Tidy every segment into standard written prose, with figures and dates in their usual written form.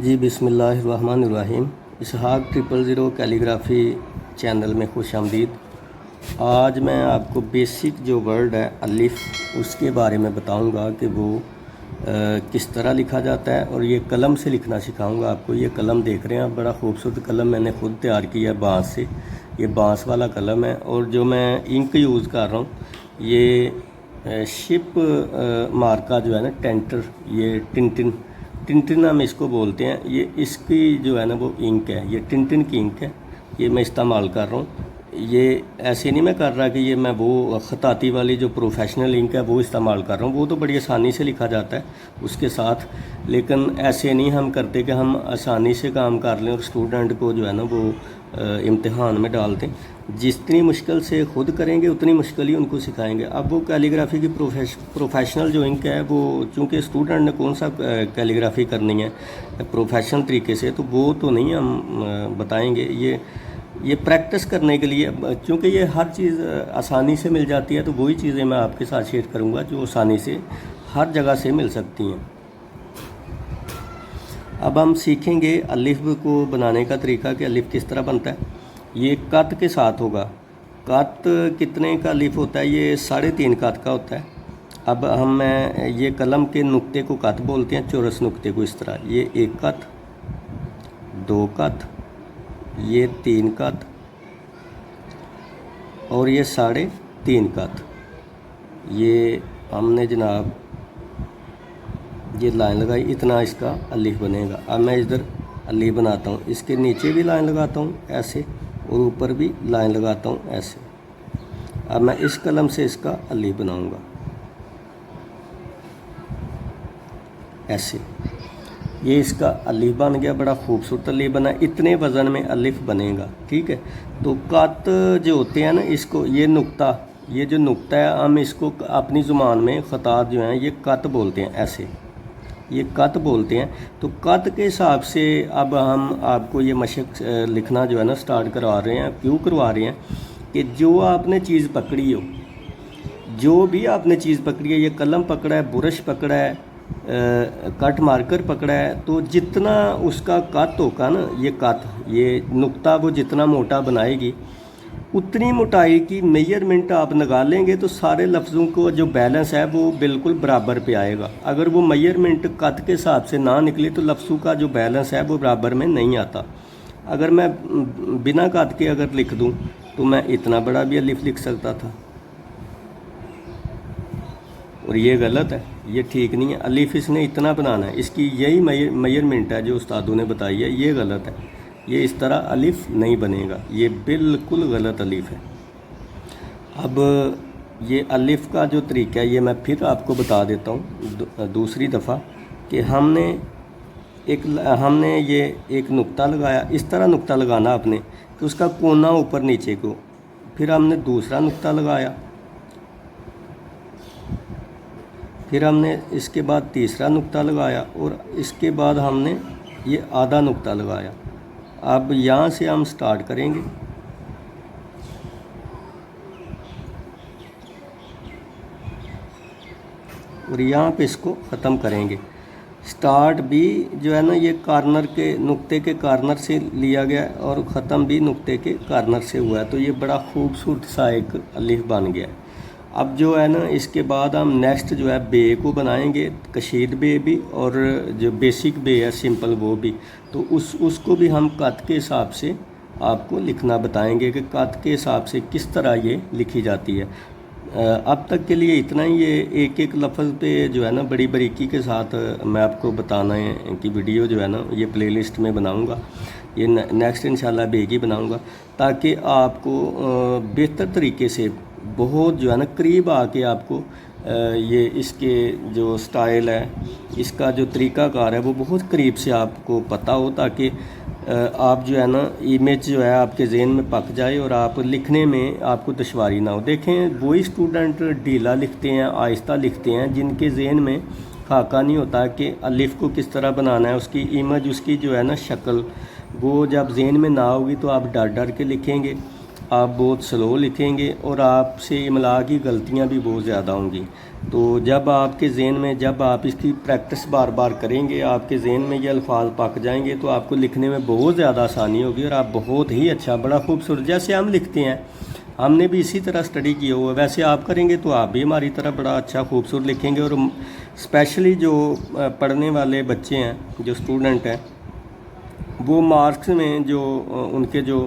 جی بسم اللہ الرحمن الرحیم۔ اسحاق 000 کیلیگرافی چینل میں خوش آمدید۔ آج میں آپ کو بیسک جو ورڈ ہے الف اس کے بارے میں بتاؤں گا کہ وہ کس طرح لکھا جاتا ہے، اور یہ قلم سے لکھنا سکھاؤں گا آپ کو۔ یہ قلم دیکھ رہے ہیں آپ، بڑا خوبصورت قلم میں نے خود تیار کیا ہے بانس سے۔ یہ بانس والا قلم ہے، اور جو میں انک یوز کر رہا ہوں یہ شپ مارکا جو ہے نا، ٹینٹر، یہ ٹنٹن ہم اس کو بولتے ہیں۔ یہ اس کی جو ہے نا وہ انک ہے، یہ ٹنٹن کی انک ہے، یہ میں استعمال کر رہا ہوں۔ یہ ایسے نہیں میں کر رہا کہ یہ میں وہ خطاطی والی جو پروفیشنل انک ہے وہ استعمال کر رہا ہوں، وہ تو بڑی آسانی سے لکھا جاتا ہے اس کے ساتھ، لیکن ایسے نہیں ہم کرتے کہ ہم آسانی سے کام کر لیں اور اسٹوڈنٹ کو جو ہے نا وہ امتحان میں ڈال دیں۔ جتنی مشکل سے خود کریں گے اتنی مشکل ہی ان کو سکھائیں گے۔ اب وہ کیلیگرافی کی پروفیشنل جو انک ہے وہ چونکہ اسٹوڈنٹ نے کون سا کیلیگرافی کرنی ہے پروفیشنل طریقے سے، تو وہ تو نہیں ہم بتائیں گے۔ یہ پریکٹس کرنے کے لیے، چونکہ یہ ہر چیز آسانی سے مل جاتی ہے، تو وہی چیزیں میں آپ کے ساتھ شیئر کروں گا جو آسانی سے ہر جگہ سے مل سکتی ہیں۔ اب ہم سیکھیں گے الف کو بنانے کا طریقہ کہ الف کس طرح بنتا ہے۔ یہ قط کے ساتھ ہوگا۔ قط کتنے کا الف ہوتا ہے؟ یہ 3.5 قط کا ہوتا ہے۔ اب یہ قلم کے نقطے کو قط بولتے ہیں، چورس نقطے کو اس طرح۔ یہ 1 قط، 2 قط، یہ 3 قط، اور یہ 3.5 قط۔ یہ ہم نے جناب یہ لائن لگائی، اتنا اس کا الف بنے گا۔ اب میں ادھر الف بناتا ہوں، اس کے نیچے بھی لائن لگاتا ہوں ایسے، اور اوپر بھی لائن لگاتا ہوں ایسے۔ اب میں اس قلم سے اس کا الف بناؤں گا ایسے۔ یہ اس کا الف بن گیا، بڑا خوبصورت الف بنا۔ اتنے وزن میں الف بنے گا، ٹھیک ہے۔ تو قط جو ہوتے ہیں نا، اس کو یہ جو نقطہ ہے، ہم اس کو اپنی زبان میں خطاط جو ہیں یہ قط بولتے ہیں، ایسے یہ قط بولتے ہیں۔ تو قط کے حساب سے اب ہم آپ کو یہ مشق لکھنا جو ہے نا سٹارٹ کروا رہے ہیں۔ کیوں کروا رہے ہیں؟ کہ جو آپ نے چیز پکڑی ہو، جو بھی آپ نے چیز پکڑی ہے، یہ قلم پکڑا ہے، برش پکڑا ہے، کٹ مارکر پکڑا ہے، تو جتنا اس کا قط ہوگا نا، یہ نقطہ وہ جتنا موٹا بنائے گی، اتنی موٹائی کی میجرمنٹ آپ لگا لیں گے تو سارے لفظوں کو جو بیلنس ہے وہ بالکل برابر پہ آئے گا۔ اگر وہ میجرمنٹ قط کے حساب سے نہ نکلے تو لفظوں کا جو بیلنس ہے وہ برابر میں نہیں آتا۔ اگر میں بنا قط کے اگر لکھ دوں تو میں اتنا بڑا بھی الف لکھ سکتا تھا، اور یہ غلط ہے، یہ ٹھیک نہیں ہے۔ الف اس نے اتنا بنانا ہے، اس کی یہی میجرمنٹ ہے جو استادوں نے بتائی ہے، یہ غلط ہے۔ یہ اس طرح الف نہیں بنے گا، یہ بالکل غلط الف ہے۔ اب یہ الف کا جو طریقہ ہے یہ میں پھر آپ کو بتا دیتا ہوں دوسری دفعہ، کہ ہم نے یہ ایک نقطہ لگایا، اس طرح نقطہ لگانا آپ نے کہ اس کا کونا اوپر نیچے کو، پھر ہم نے دوسرا نقطہ لگایا، پھر ہم نے اس کے بعد تیسرا نقطہ لگایا، اور اس کے بعد ہم نے یہ آدھا نقطہ لگایا۔ اب یہاں سے ہم سٹارٹ کریں گے، اور یہاں پہ اس کو ختم کریں گے۔ سٹارٹ بھی جو ہے نا یہ کارنر کے نقطے کے کارنر سے لیا گیا، اور ختم بھی نقطے کے کارنر سے ہوا ہے، تو یہ بڑا خوبصورت سا ایک الف بن گیا ہے۔ اب جو ہے نا اس کے بعد ہم نیکسٹ جو ہے بے کو بنائیں گے، کشید بے بھی، اور جو بیسک بے ہے سمپل وہ بھی۔ تو اس کو بھی ہم قط کے حساب سے آپ کو لکھنا بتائیں گے کہ قط کے حساب سے کس طرح یہ لکھی جاتی ہے۔ اب تک کے لیے اتنا ہی۔ یہ ایک لفظ پہ جو ہے نا بڑی باریکی کے ساتھ میں آپ کو بتانا ہے کہ ویڈیو جو ہے نا یہ پلے لسٹ میں بناؤں گا، یہ نیکسٹ انشاءاللہ بے کی بناؤں گا، تاکہ آپ کو بہتر طریقے سے بہت جو ہے نا قریب آ کے آپ کو یہ اس کے جو سٹائل ہے، اس کا جو طریقہ کار ہے وہ بہت قریب سے آپ کو پتہ ہو، تاکہ آپ جو ہے نا امیج جو ہے آپ کے ذہن میں پک جائے اور آپ لکھنے میں آپ کو دشواری نہ ہو۔ دیکھیں وہی اسٹوڈنٹ ڈھیلا لکھتے ہیں، آہستہ لکھتے ہیں، جن کے ذہن میں خاکہ نہیں ہوتا کہ الف کو کس طرح بنانا ہے، اس کی امیج، اس کی جو ہے نا شکل، وہ جب ذہن میں نہ ہوگی تو آپ ڈر ڈر کے لکھیں گے، آپ بہت سلو لکھیں گے اور آپ سے املا کی غلطیاں بھی بہت زیادہ ہوں گی۔ تو جب آپ کے ذہن میں جب آپ اس کی پریکٹس بار بار کریں گے، آپ کے ذہن میں یہ الفاظ پک جائیں گے تو آپ کو لکھنے میں بہت زیادہ آسانی ہوگی اور آپ بہت ہی اچھا بڑا خوبصورت جیسے ہم لکھتے ہیں، ہم نے بھی اسی طرح اسٹڈی کیا ہوا ہے، ویسے آپ کریں گے تو آپ بھی ہماری طرح بڑا اچھا خوبصورت لکھیں گے۔ اور اسپیشلی جو پڑھنے والے بچے ہیں، جو اسٹوڈنٹ ہیں، وہ مارکس میں جو ان کے جو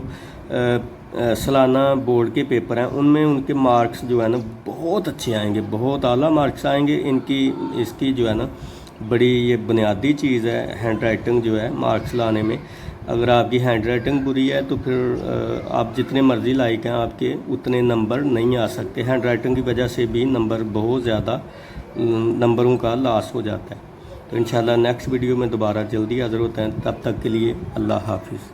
سالانہ بورڈ کے پیپر ہیں، ان میں ان کے مارکس جو ہے نا بہت اچھے آئیں گے، بہت اعلیٰ مارکس آئیں گے۔ اس کی جو ہے نا بڑی یہ بنیادی چیز ہے ہینڈ رائٹنگ جو ہے مارکس لانے میں۔ اگر آپ کی ہینڈ رائٹنگ بری ہے تو پھر آپ جتنے مرضی لائق ہیں آپ کے اتنے نمبر نہیں آ سکتے۔ ہینڈ رائٹنگ کی وجہ سے بھی نمبر بہت زیادہ نمبروں کا لاس ہو جاتا ہے۔ تو انشاءاللہ نیکسٹ ویڈیو میں دوبارہ جلدی حاضر ہوتے ہیں، تب تک کے لیے اللہ حافظ۔